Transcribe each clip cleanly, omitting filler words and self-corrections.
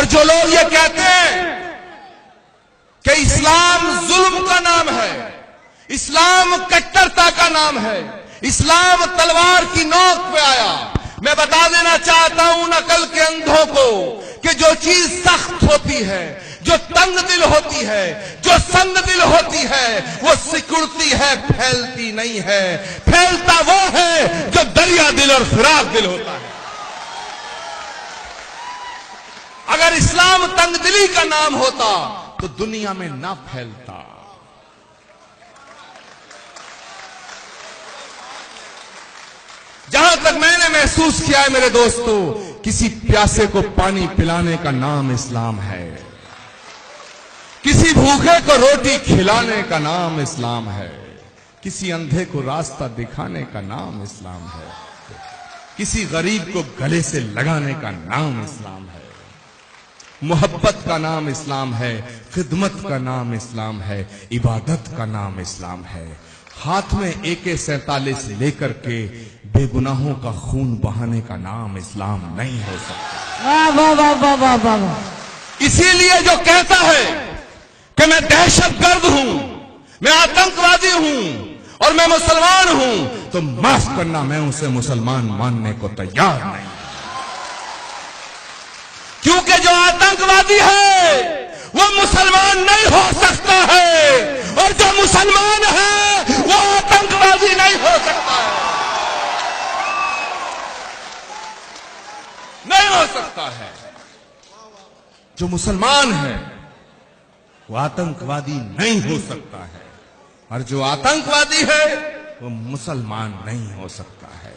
और जो लोग ये कहते हैं कि इस्लाम जुल्म का नाम है, इस्लाम कट्टरता का नाम है, इस्लाम तलवार की नोक पे आया, मैं बता देना चाहता हूं अकल के अंधों को कि जो चीज सख्त होती है, जो तंग दिल होती है, जो संग दिल होती है, वो सिकुड़ती है, फैलती नहीं है। फैलता वो है जो दरिया दिल और फिराक दिल होता है। अगर इस्लाम तंग दिली का नाम होता तो दुनिया में ना फैलता। जहां तक मैंने महसूस किया है मेरे दोस्तों, किसी प्यासे को पानी पिलाने का नाम इस्लाम है, किसी भूखे को रोटी खिलाने का नाम इस्लाम है, किसी अंधे को रास्ता दिखाने का नाम इस्लाम है, किसी गरीब को गले से लगाने का नाम इस्लाम है, मोहब्बत का नाम इस्लाम है, खिदमत का नाम इस्लाम है, इबादत का नाम इस्लाम है। हाथ में AK-47 लेकर के बेगुनाहों का खून बहाने का नाम इस्लाम नहीं हो सकता। वाह वाह वाह वाह वाह वाह वाह। इसीलिए जो कहता है कि मैं दहशतगर्द हूं, मैं आतंकवादी हूं और मैं मुसलमान हूं, तो माफ करना, मैं उसे मुसलमान मानने को तैयार नहीं। क्योंकि जो आतंकवादी है वो मुसलमान नहीं हो सकता है, और जो मुसलमान है वो आतंकवादी नहीं हो सकता है, नहीं हो सकता है। जो मुसलमान है वो आतंकवादी नहीं हो सकता है, और जो आतंकवादी है वो मुसलमान नहीं हो सकता है।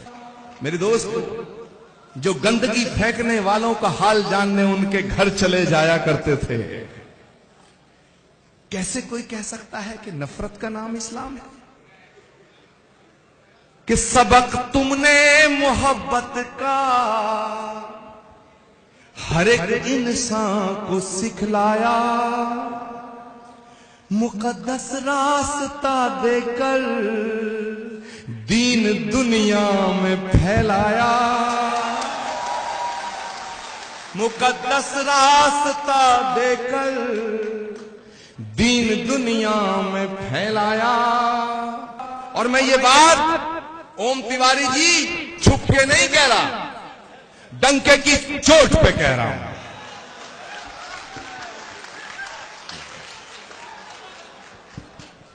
मेरे दोस्त, जो गंदगी फेंकने वालों का हाल जानने उनके घर चले जाया करते थे। कैसे कोई कह सकता है कि नफरत का नाम इस्लाम है? कि सबक तुमने मोहब्बत का हर एक इंसान को सिखलाया, मुकद्दस रास्ता देकर दीन दुनिया में फैलाया, मुकद्दस रास्ता देकर दीन दुनिया में फैलाया। और मैं ये बात ओम तिवारी जी छुप के नहीं कह रहा, डंके की चोट पे कह रहा हूं।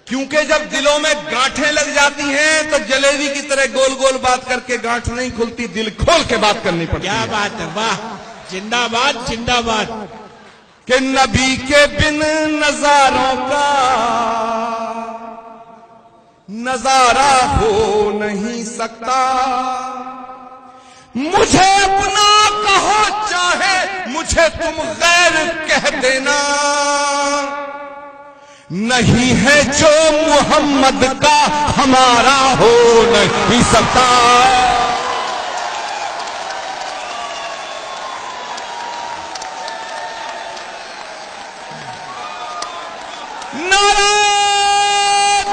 क्योंकि जब दिलों में गांठें लग जाती हैं तो जलेबी की तरह गोल गोल बात करके गांठ नहीं खुलती, दिल खोल के बात करनी पड़ती है। क्या बात है, वाह, जिंदाबाद जिंदाबाद। कि नबी के बिन नजारों का नजारा हो नहीं सकता, मुझे अपना कहो चाहे मुझे तुम गैर कह देना, नहीं है जो मोहम्मद का हमारा हो नहीं सकता। नारा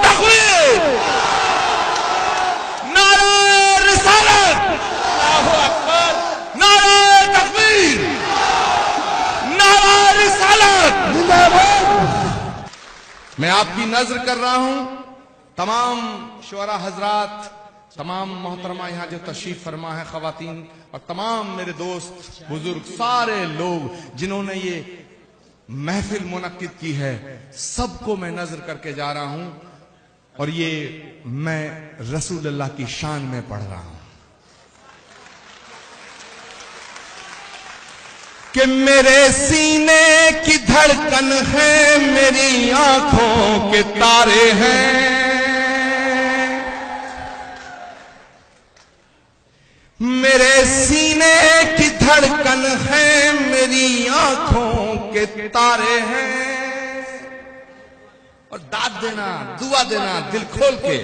तकबीर, नारा रिसालत, अल्लाहू अकबर, नारा तकबीर, नारा रिसालत, जिंदाबाद। मैं आपकी नजर कर रहा हूं, तमाम शुअरा हजरात, तमाम मोहतरमा यहां जो तशरीफ फरमा है, खवातीन और तमाम मेरे दोस्त बुजुर्ग, सारे लोग जिन्होंने ये महफिल मुनक्किद की है, सबको मैं नजर करके जा रहा हूं। और ये मैं रसूलुल्लाह की शान में पढ़ रहा हूं कि मेरे सीने की धड़कन है, मेरी आंखों के तारे हैं, मेरे सीने की धड़कन है, मेरी आंखों के तारे हैं। और दाद देना, दुआ देना दिल खोल के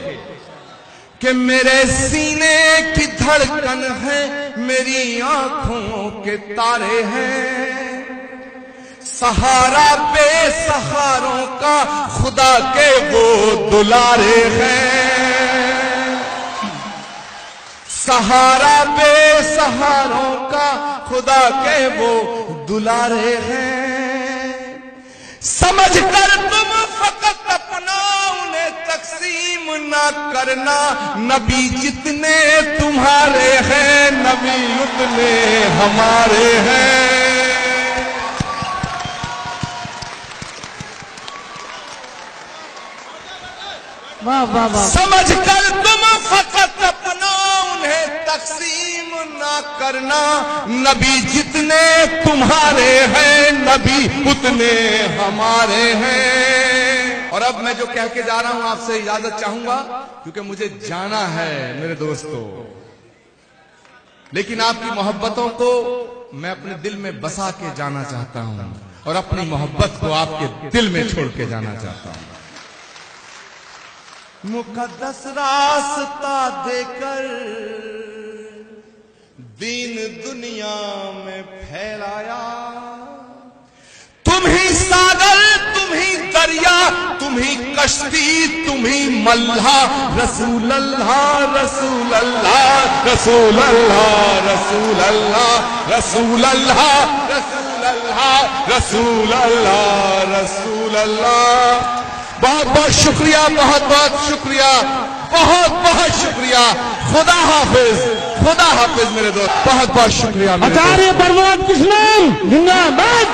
कि मेरे सीने की धड़कन है, मेरी आंखों के तारे हैं, सहारा बेसहारों का खुदा के वो दुलारे हैं, सहारा बेसहारों का खुदा के वो दुलारे हैं। समझ कर तुम फकत अपना उन्हें तकसीम ना करना। नबी जितने तुम्हारे हैं नबी उतने हमारे हैं। वाह वाह वाह। समझ कर तुम फकत अपना उन्हें तकसीम ना करना। नबी जितने तुम्हारे हैं नबी उतने हमारे हैं। और अब मैं जो कह के जा रहा हूं आपसे इजाजत चाहूंगा क्योंकि मुझे जाना है मेरे दोस्तों। लेकिन आपकी मोहब्बतों को मैं अपने दिल में बसा के जाना चाहता हूं और अपनी मोहब्बत को आपके दिल में छोड़ के जाना चाहता हूं। मुकद्दस रास्ता देकर दीन दुनिया में फैलाया। तुम ही सागर तुम ही दरिया तुम ही कश्ती तुम ही मल्हा। रसूल अल्लाह रसूल अल्लाह रसूल अल्लाह रसूल अल्लाह रसूल अल्लाह रसूल अल्लाह रसूल अल्लाह रसूल अल्लाह। बहुत बहुत शुक्रिया, बहुत बहुत शुक्रिया, बहुत बहुत शुक्रिया। खुदा हाफिज मेरे दोस्त, बहुत बहुत शुक्रिया। आचार्य प्रमोद कृष्णन जिंदाबाद।